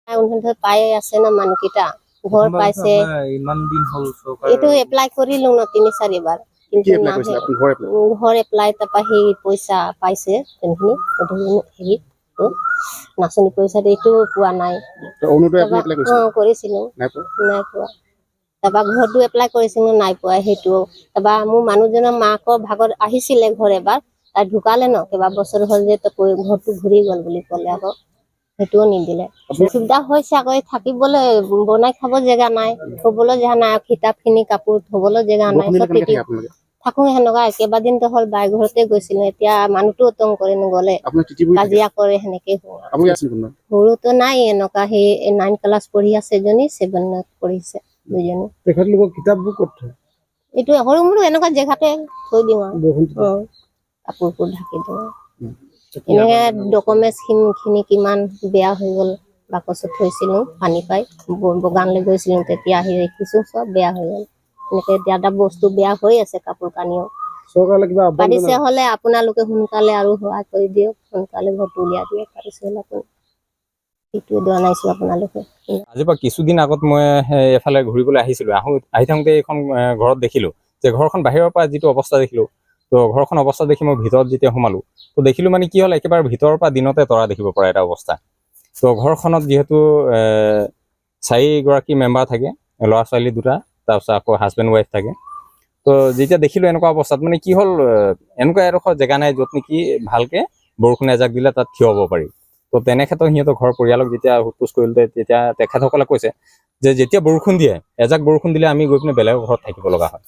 উন্নতি পাই আছে না মানুহকেইটা ঘৰ পাইছে ইমান দিন হল এইটো এপ্লাই কৰিলো ন 3-4 বাৰ কিন্তু ঘৰ এপ্লাই তাৰপা সেই পইচা পাইছে হেৰি নাচনি পইচাটো এইটো পোৱা নাই কৰিছিলো নাই পোৱা তাৰপা ঘৰটো এপ্লাই কৰিছিলো নাই পোৱা সেইটো তাৰপা মোৰ মানুহজনৰ মাকৰ ভাগত আহিছিলে ঘৰ এবাৰ তাই ঢুকালে ন কেইবা বছৰ হ'ল যে ঘৰটো ঘূৰি গল বুলি ক'লে আকৌ সেইটোও নিদিলে অসুবিধা হৈছে আকৌ থাকিবলৈ বনাই খাব জেগা নাই থবলৈ জেগা নাই কিতাপখিনি কাপোৰ থবলৈ জেগা নাই থাকো সেনেকুৱা কেইবাদিনতো হ'ল বাই ঘৰতে গৈছিলো এতিয়া মানুহটো উত্তম কৰি নগলে কাজিয়া কৰে সেনেকে সৰুতো নাই এনেকুৱা সেই 9 ক্লাছ পঢ়ি আছে এজনী 7ত পঢ়িছে দুজনী এইটো সৰু মৰু এনেকুৱা জেগাতে থৈ দিওঁ আৰু কাপোৰবোৰ ঢাকি দিওঁ এনেকে ডকুমেন্টছ খিনি কিমান বেয়া হৈ গল বাকচত থৈছিলো পানী পাই বাগানলৈ গৈছিলো তেতিয়া আহি দেখিছো চব বেয়া হৈ গল এনেকে এটা বস্তু বেয়া হৈ আছে কাপোৰ কানিও পাৰিছে হলে আপোনালোকে সোনকালে আৰু সহায় কৰি দিয়ক সোনকালে ঘৰটো উলিয়াই দিয়ক পাৰিছে হলে এইটো জনাইছো আপোনালোকে আজি পৰা কিছুদিন আগত মই এফালে ঘূৰিবলৈ আহিছিলো আহি থাকোঁতে এইখন ঘৰত দেখিলো যে ঘৰখন বাহিৰৰ পৰা যিটো অৱস্থা দেখিলো তো ঘৰখন অৱস্থা দেখি মই ভিতৰত যেতিয়া সোমালো তো দেখিলো মানে কি হ'ল একেবাৰে ভিতৰৰ পৰা দিনতে তৰা দেখিব পৰা এটা অৱস্থা তো ঘৰখনত যিহেতু 4গৰাকী মেম্বাৰ থাকে ল'ৰা ছোৱালী 2টা তাৰপিছত আকৌ হাজবেণ্ড ৱাইফ থাকে তো যেতিয়া দেখিলো এনেকুৱা অৱস্থাত মানে কি হ'ল এনেকুৱা এডোখৰ জেগা নাই য'ত নেকি ভালকে বৰষুণ এজাক দিলে তাত থিয় হ'ব পাৰি তো তেনে ক্ষেত্ৰত সিহঁতৰ ঘৰ পৰিয়ালক যেতিয়া সোধ-পোছ কৰিলে তেতিয়া তেখেতসকলে কৈছে যে যেতিয়া বৰষুণ দিয়ে এজাক বৰষুণ দিলে আমি গৈ পিনে বেলেগৰ ঘৰত থাকিব লগা হয়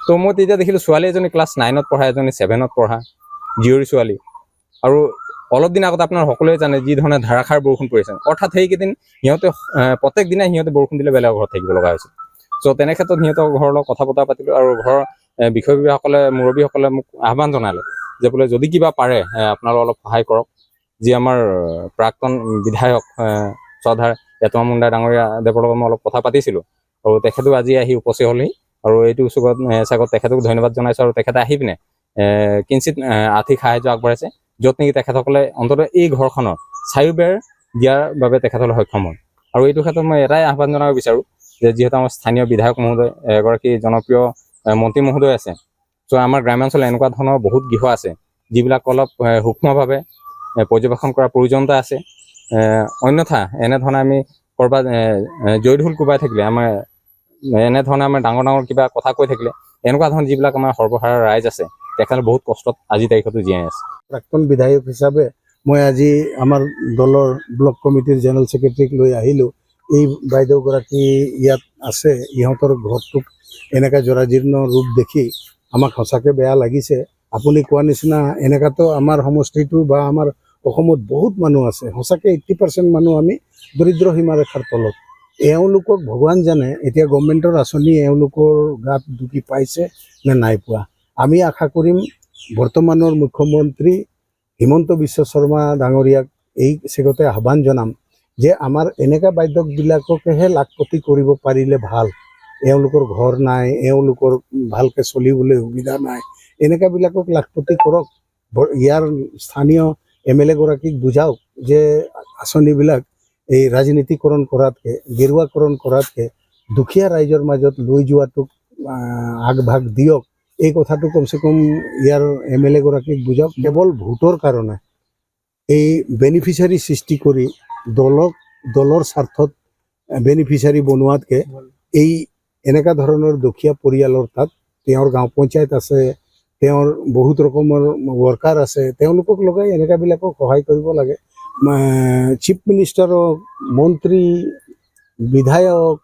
তো মই তেতিয়া দেখিলো ছোৱালী এজনী ক্লাছ 9ত পঢ়া এজনী 7ত পঢ়া জীয়ৰী ছোৱালী আৰু অলপ দিন আগত আপোনাৰ সকলোৱে জানে যি ধৰণে ধাৰাসাৰ বৰষুণ পৰিছে অৰ্থাৎ সেইকেইদিন সিহঁতে প্ৰত্যেক দিনাই সিহঁতে বৰষুণ দিলে বেলেগৰ ঘৰত থাকিব লগা হৈছে চ' তেনে ক্ষেত্ৰত সিহঁতৰ ঘৰৰ লগত কথা বতৰা পাতিলো আৰু ঘৰৰ বিষয়ববীয়াসকলে মুৰব্বীসকলে মোক আহ্বান জনালে যে বোলে যদি কিবা পাৰে আপোনালোকে অলপ সহায় কৰক যি আমাৰ প্ৰাক্তন বিধায়ক চৌধাৰ এটমা মুণ্ডা ডাঙৰীয়া দেৱৰ লগত মই অলপ কথা পাতিছিলোঁ আৰু তেখেতো আজি আহি উপস্থিত হ'লেহি আৰু এইটো চাগত তেখেতক ধন্যবাদ জনাইছোঁ আৰু তেখেতে আহি পিনে কিঞ্চিত আৰ্থিক সাহায্য আগবঢ়াইছে য'ত নেকি তেখেতসকলে অন্ততঃ এই ঘৰখনৰ চাৰিওবেৰ দিয়াৰ বাবে তেখেতসকলে সক্ষম হয় আৰু এইটো ক্ষেত্ৰত মই এটাই আহ্বান জনাব বিচাৰোঁ যে যিহেতু আমাৰ স্থানীয় বিধায়ক মহোদয় এগৰাকী জনপ্ৰিয় মন্ত্ৰী মহোদয় আছে চ' আমাৰ গ্ৰাম্যাঞ্চলত এনেকুৱা ধৰণৰ বহুত গৃহ আছে যিবিলাক অলপ সূক্ষ্মভাৱে পৰ্যবেক্ষণ কৰাৰ প্ৰয়োজনীয়তা আছে অন্যথা এনেধৰণে আমি ক'ৰবাত জয়ঢোল কোবাই থাকিলে আমাৰ এনেধৰণে আমাৰ ডাঙৰ ডাঙৰ কিবা কথা কৈ থাকিলে এনেকুৱা ধৰণৰ যিবিলাক আমাৰ সৰ্বসাধাৰণ ৰাইজ আছে তেখেতে বহুত কষ্টত আজি তাৰিখতো জীয়াই আছে প্ৰাক্তন বিধায়ক হিচাপে মই আজি আমাৰ দলৰ ব্লক কমিটিৰ জেনেৰেল ছেক্ৰেটাৰীক লৈ আহিলোঁ এই বাইদেউগৰাকী ইয়াত আছে ইহঁতৰ ঘৰটোক এনেকুৱা জৰাজীৰ্ণ ৰূপ দেখি আমাক সঁচাকৈ বেয়া লাগিছে আপুনি কোৱা নিচিনা এনেকুৱাতো আমাৰ সমষ্টিটো বা আমাৰ অসমত বহুত মানুহ আছে সঁচাকৈ 80% মানুহ আমি দৰিদ্ৰ সীমাৰেখাৰ তলত এওঁলোকক ভগৱান জানে এতিয়া গভৰ্ণমেণ্টৰ আঁচনি এওঁলোকৰ গাত ঢুকি পাইছে নে নাই পোৱা আমি আশা কৰিম বৰ্তমানৰ মুখ্যমন্ত্ৰী হিমন্ত বিশ্ব শৰ্মা ডাঙৰীয়াক এই চেগতে আহ্বান জনাম যে আমাৰ এনেকুৱা বাধ্যকবিলাককহে লাখপতি কৰিব পাৰিলে ভাল এওঁলোকৰ ঘৰ নাই এওঁলোকৰ ভালকৈ চলিবলৈ সুবিধা নাই এনেকুৱাবিলাকক লাখপতি কৰক ইয়াৰ স্থানীয় MLA গৰাকীক বুজাওক যে আঁচনিবিলাক এই ৰাজনীতিকৰণ কৰাতকৈ গেৰুৱাকৰণ কৰাতকৈ দুখীয়া ৰাইজৰ মাজত লৈ যোৱাটোক আগভাগ দিয়ক এই কথাটো কমচে কম ইয়াৰ MLA গৰাকীক বুজাওক কেৱল ভোটৰ কাৰণে এই বেনিফিচিয়াৰী সৃষ্টি কৰি দলৰ স্বাৰ্থত বেনিফিচিয়াৰী বনোৱাতকৈ এই এনেকুৱা ধৰণৰ দুখীয়া পৰিয়ালৰ তাত তেওঁৰ গাঁও পঞ্চায়ত আছে তেওঁৰ বহুত ৰকমৰ ৱৰ্কাৰ আছে তেওঁলোকক লগাই এনেকুৱাবিলাকক সহায় কৰিব লাগে চিফ মিনিষ্টাৰক মন্ত্ৰী বিধায়ক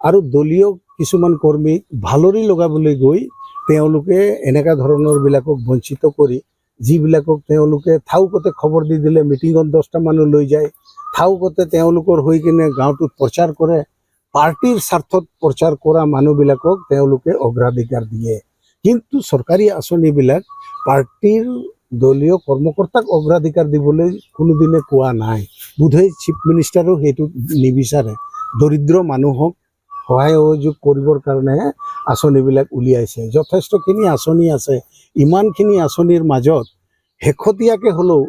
আৰু দলীয় কিছুমান কৰ্মীক ভালৰি লগাবলৈ গৈ তেওঁলোকে এনেকুৱা ধৰণৰবিলাকক বঞ্চিত কৰি যিবিলাকক তেওঁলোকে থাউকতে খবৰ দি দিলে মিটিঙত 10টা মানুহ লৈ যায় থাউকতে তেওঁলোকৰ হৈ কিনে গাঁৱটোত প্ৰচাৰ কৰে পাৰ্টিৰ স্বাৰ্থত প্ৰচাৰ কৰা মানুহবিলাকক তেওঁলোকে অগ্ৰাধিকাৰ দিয়ে কিন্তু চৰকাৰী আঁচনিবিলাক পাৰ্টিৰ দলীয় কৰ্মকৰ্তাক অগ্ৰাধিকাৰ দিবলৈ কোনোদিনে কোৱা নাই বোধহয় চিফ মিনিষ্টাৰো সেইটো নিবিচাৰে দৰিদ্ৰ মানুহক সহায় সহযোগ কৰিবৰ কাৰণে আঁচনিবিলাক উলিয়াইছে যথেষ্টখিনি আঁচনি আছে ইমানখিনি আঁচনিৰ মাজত শেহতীয়াকৈ হ'লেও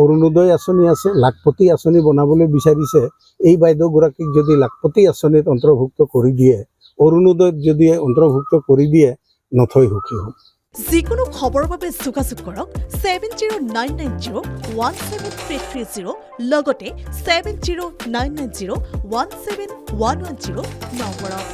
অৰুণোদয় আঁচনি আছে, লাখপতি আঁচনি বনাবলৈ বিচাৰিছে। এই বাইদেউগৰাকীক যদি লাখপতি আঁচনিত অন্তৰ্ভুক্ত কৰি দিয়ে, অৰুণোদয়ত যদি অন্তৰ্ভুক্ত কৰি দিয়ে, নথৈ সুখী হ'ম। যিকোনো খবৰৰ বাবে যোগাযোগ কৰক 7099017330 লগতে 7099017110 নম্বৰত।